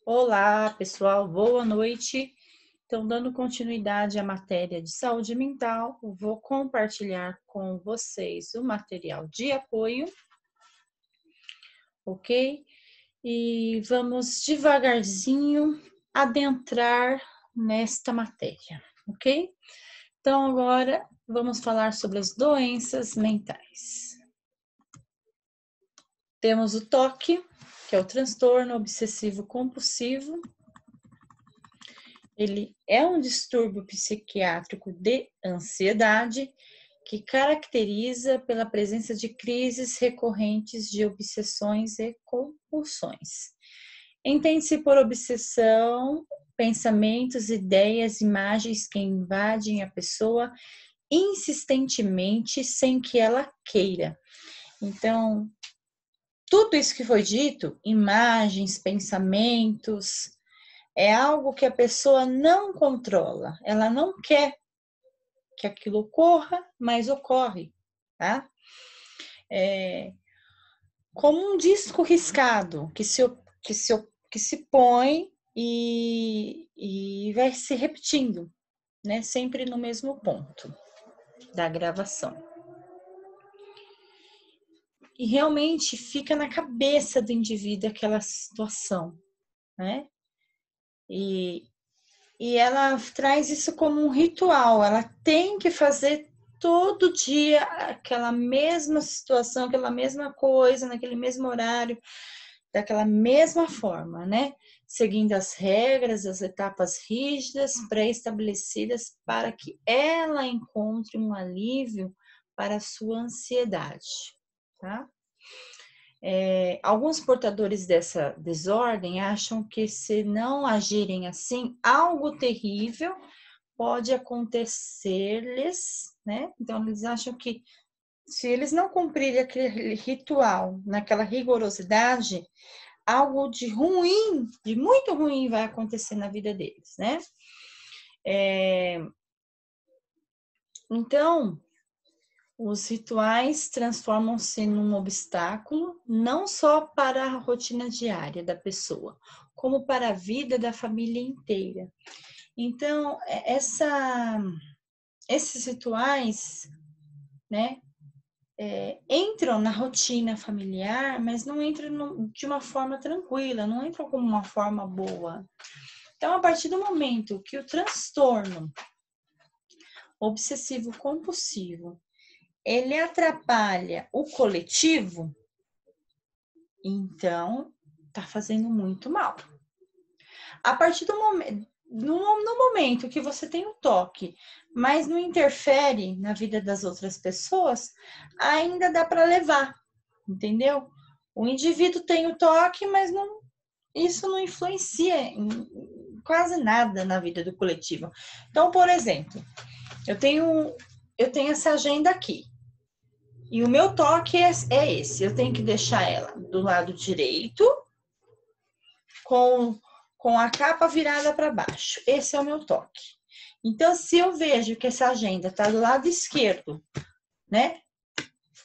Olá, pessoal, boa noite. Então, dando continuidade à matéria de saúde mental, eu vou compartilhar com vocês o material de apoio, ok? E vamos devagarzinho adentrar nesta matéria, ok? Então, agora vamos falar sobre as doenças mentais. Temos o TOC, que é o transtorno obsessivo compulsivo. Ele é um distúrbio psiquiátrico de ansiedade que caracteriza pela presença de crises recorrentes de obsessões e compulsões. Entende-se por obsessão pensamentos, ideias, imagens que invadem a pessoa insistentemente sem que ela queira. Então, tudo isso que foi dito, imagens, pensamentos, é algo que a pessoa não controla, ela não quer que aquilo ocorra, mas ocorre, tá? É como um disco riscado que se põe e vai se repetindo, né? Sempre no mesmo ponto da gravação. E realmente fica na cabeça do indivíduo aquela situação, né? E ela traz isso como um ritual, ela tem que fazer todo dia aquela mesma situação, aquela mesma coisa, naquele mesmo horário, daquela mesma forma, né? Seguindo as regras, as etapas rígidas, pré-estabelecidas, para que ela encontre um alívio para a sua ansiedade, tá? Alguns portadores dessa desordem acham que, se não agirem assim, algo terrível pode acontecer-lhes, né? Então, eles acham que, se eles não cumprirem aquele ritual, naquela rigorosidade, algo de ruim, de muito ruim, vai acontecer na vida deles, né? Então, os rituais transformam-se num obstáculo não só para a rotina diária da pessoa, como para a vida da família inteira. Então, esses rituais, né, entram na rotina familiar, mas não entram de uma forma tranquila, não entram como uma forma boa. Então, a partir do momento que o transtorno obsessivo compulsivo ele atrapalha o coletivo, então tá fazendo muito mal. A partir do momento, no momento que você tem um toque, mas não interfere na vida das outras pessoas, ainda dá para levar, entendeu? O indivíduo tem o toque, mas isso não influencia em quase nada na vida do coletivo. Então, por exemplo, eu tenho essa agenda aqui. E o meu toque é esse. Eu tenho que deixar ela do lado direito, com a capa virada para baixo. Esse é o meu toque. Então, se eu vejo que essa agenda está do lado esquerdo, né,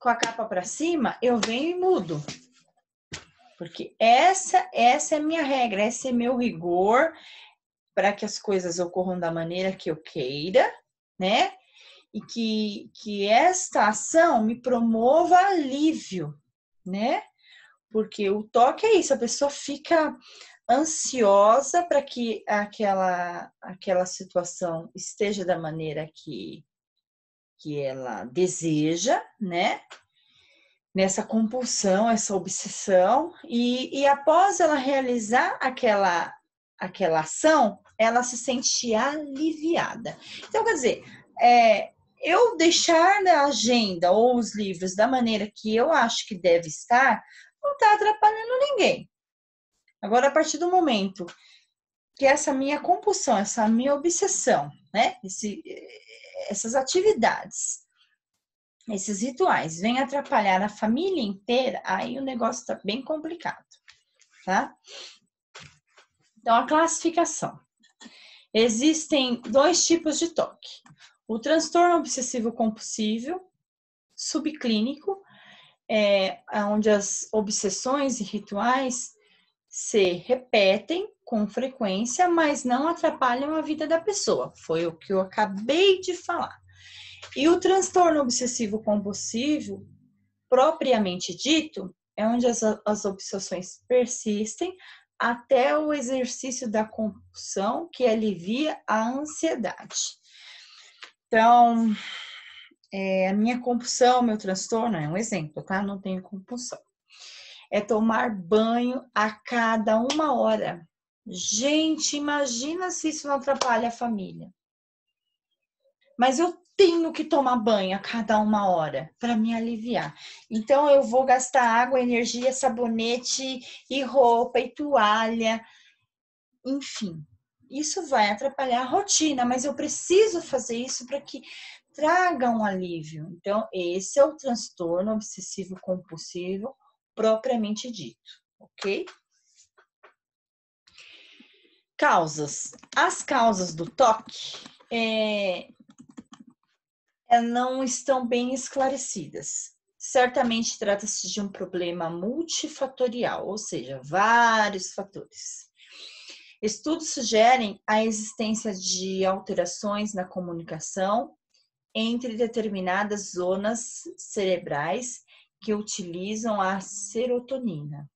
com a capa para cima, eu venho e mudo. Porque essa é a minha regra, esse é meu rigor para que as coisas ocorram da maneira que eu queira, né? E que esta ação me promova alívio, né? Porque o toque é isso, a pessoa fica ansiosa para que aquela situação esteja da maneira que ela deseja, né? Nessa compulsão, essa obsessão, e após ela realizar aquela ação, ela se sente aliviada. Então, quer dizer, eu deixar na agenda ou os livros da maneira que eu acho que deve estar, não está atrapalhando ninguém. Agora, a partir do momento que essa minha compulsão, essa minha obsessão, né, essas atividades, esses rituais vêm atrapalhar a família inteira, aí o negócio está bem complicado, tá? Então, a classificação. Existem 2 tipos de toque. O transtorno obsessivo compulsivo, subclínico, onde as obsessões e rituais se repetem com frequência, mas não atrapalham a vida da pessoa. Foi o que eu acabei de falar. E o transtorno obsessivo compulsivo, propriamente dito, é onde as obsessões persistem até o exercício da compulsão que alivia a ansiedade. Então, a minha compulsão, meu transtorno, é um exemplo, tá? Não tenho compulsão. É tomar banho a cada 1 hora. Gente, imagina se isso não atrapalha a família. Mas eu tenho que tomar banho a cada 1 hora para me aliviar. Então, eu vou gastar água, energia, sabonete e roupa e toalha. Enfim, isso vai atrapalhar a rotina, mas eu preciso fazer isso para que traga um alívio. Então, esse é o transtorno obsessivo compulsivo propriamente dito, ok? Causas. As causas do toque não estão bem esclarecidas. Certamente trata-se de um problema multifatorial, ou seja, vários fatores. Estudos sugerem a existência de alterações na comunicação entre determinadas zonas cerebrais que utilizam a serotonina.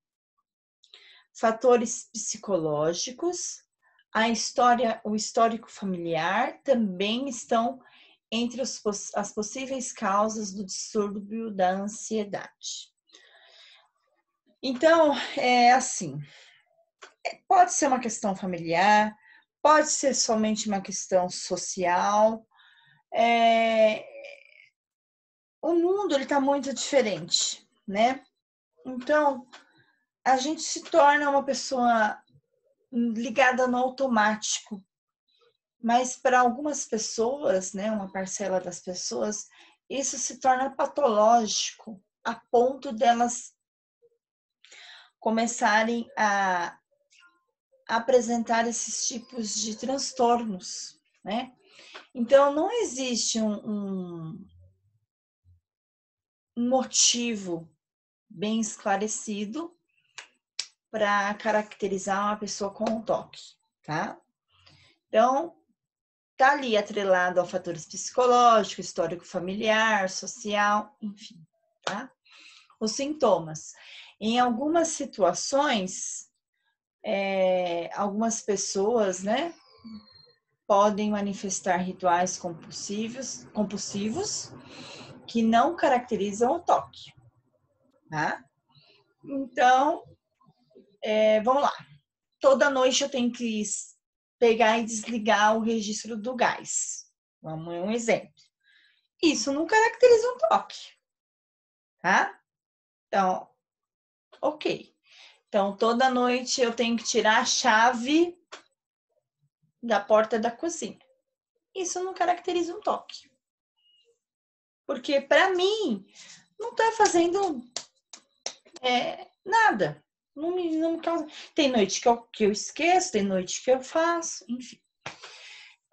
Fatores psicológicos, o histórico familiar também estão entre as possíveis causas do distúrbio da ansiedade. Então, é assim, pode ser uma questão familiar, pode ser somente uma questão social. O mundo ele está muito diferente, né? Então, a gente se torna uma pessoa ligada no automático. Mas para algumas pessoas, né, uma parcela das pessoas, isso se torna patológico, a ponto delas começarem a apresentar esses tipos de transtornos, né? Então, não existe um motivo bem esclarecido para caracterizar uma pessoa com toque, tá? Então, tá ali atrelado a fatores psicológicos, histórico familiar, social, enfim, tá? Os sintomas. Em algumas situações, algumas pessoas, né, podem manifestar rituais compulsivos que não caracterizam o toque, tá? Então, vamos lá. Toda noite eu tenho que pegar e desligar o registro do gás. Vamos um exemplo. Isso não caracteriza um toque, tá? Então, ok. Então, toda noite eu tenho que tirar a chave da porta da cozinha. Isso não caracteriza um toque. Porque, para mim, não está fazendo nada. Não me causa. Tem noite que eu esqueço, tem noite que eu faço, enfim.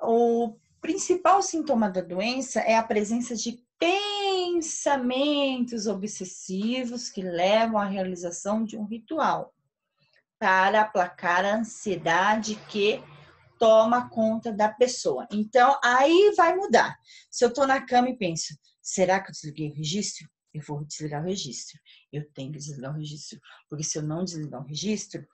O principal sintoma da doença é a presença de pensamentos obsessivos que levam à realização de um ritual para aplacar a ansiedade que toma conta da pessoa. Então, aí vai mudar. Se eu estou na cama e penso, será que eu desliguei o registro? Eu vou desligar o registro. Eu tenho que desligar o registro. Porque se eu não desligar o registro,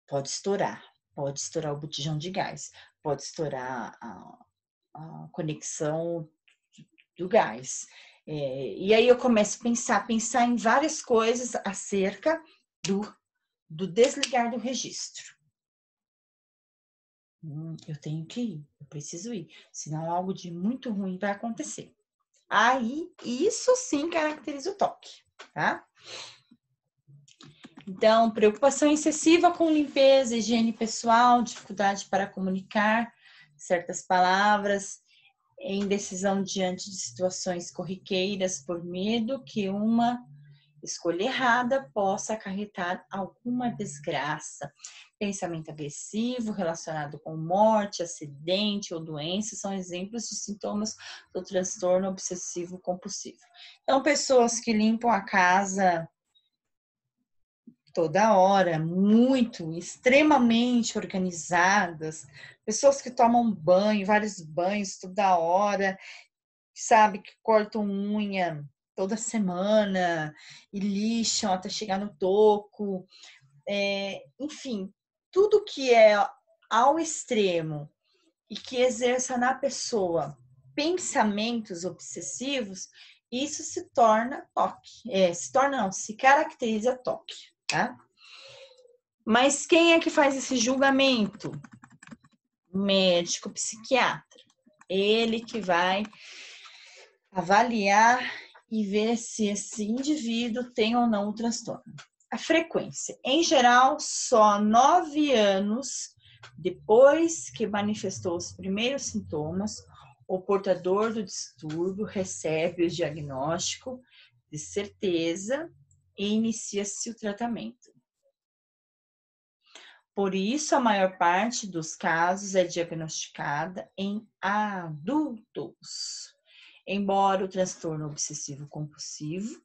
pode estourar. Pode estourar o botijão de gás. Pode estourar a conexão do gás. E aí eu começo a pensar em várias coisas acerca do desligar do registro. Eu tenho que ir, eu preciso ir, senão algo de muito ruim vai acontecer. Aí, isso sim caracteriza o toque, tá? Então, preocupação excessiva com limpeza, higiene pessoal, dificuldade para comunicar certas palavras, indecisão diante de situações corriqueiras por medo que uma escolha errada possa acarretar alguma desgraça. Pensamento agressivo relacionado com morte, acidente ou doença são exemplos de sintomas do transtorno obsessivo compulsivo. Então, pessoas que limpam a casa toda hora, muito, extremamente organizadas, pessoas que tomam banho, vários banhos toda hora, sabe, que cortam unha toda semana e lixam até chegar no toco, enfim, tudo que é ao extremo e que exerça na pessoa pensamentos obsessivos, isso se torna toque. Se caracteriza toque, tá? Mas quem é que faz esse julgamento? Médico psiquiatra. Ele que vai avaliar e ver se esse indivíduo tem ou não o transtorno. A frequência. Em geral, só 9 anos depois que manifestou os primeiros sintomas, o portador do distúrbio recebe o diagnóstico de certeza e inicia-se o tratamento. Por isso, a maior parte dos casos é diagnosticada em adultos. Embora o transtorno obsessivo-compulsivo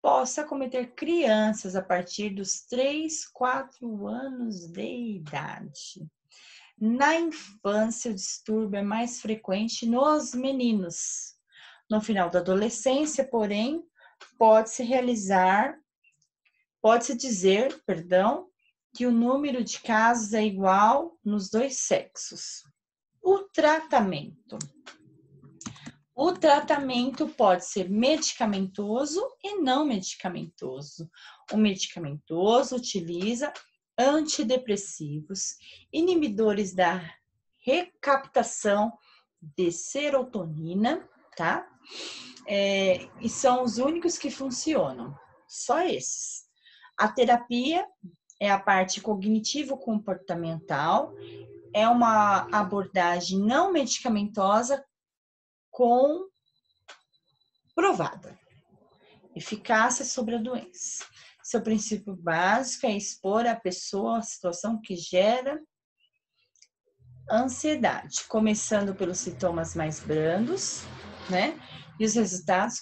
possa acometer crianças a partir dos 3, 4 anos de idade. Na infância, o distúrbio é mais frequente nos meninos. No final da adolescência, porém, pode-se dizer, que o número de casos é igual nos dois sexos. O tratamento. O tratamento pode ser medicamentoso e não medicamentoso. O medicamentoso utiliza antidepressivos, inibidores da recaptação de serotonina, tá? E são os únicos que funcionam, só esses. A terapia é a parte cognitivo-comportamental, é uma abordagem não medicamentosa comprovada, eficácia sobre a doença. Seu princípio básico é expor a pessoa a situação que gera ansiedade, começando pelos sintomas mais brandos, né? E os resultados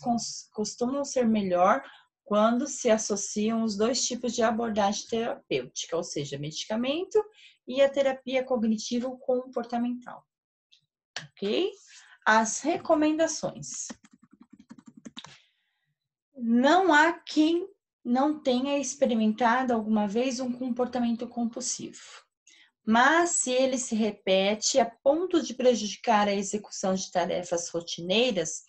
costumam ser melhor quando se associam os dois tipos de abordagem terapêutica, ou seja, medicamento e a terapia cognitivo-comportamental. Ok? As recomendações. Não há quem não tenha experimentado alguma vez um comportamento compulsivo. Mas se ele se repete a ponto de prejudicar a execução de tarefas rotineiras,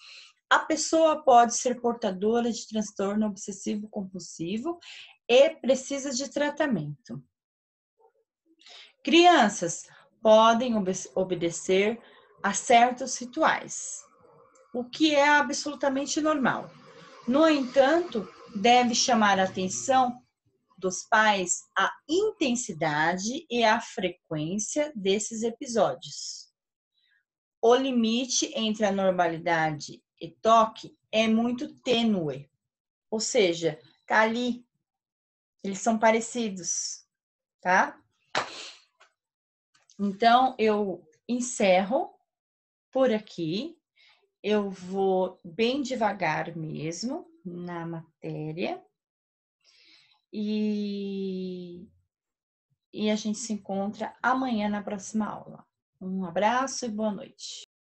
a pessoa pode ser portadora de transtorno obsessivo-compulsivo e precisa de tratamento. Crianças podem obedecer a certos rituais, o que é absolutamente normal. No entanto, deve chamar a atenção dos pais a intensidade e a frequência desses episódios. O limite entre a normalidade e toque é muito tênue, ou seja, tá ali, eles são parecidos, tá? Então, eu encerro por aqui, eu vou bem devagar mesmo na matéria e a gente se encontra amanhã na próxima aula. Um abraço e boa noite.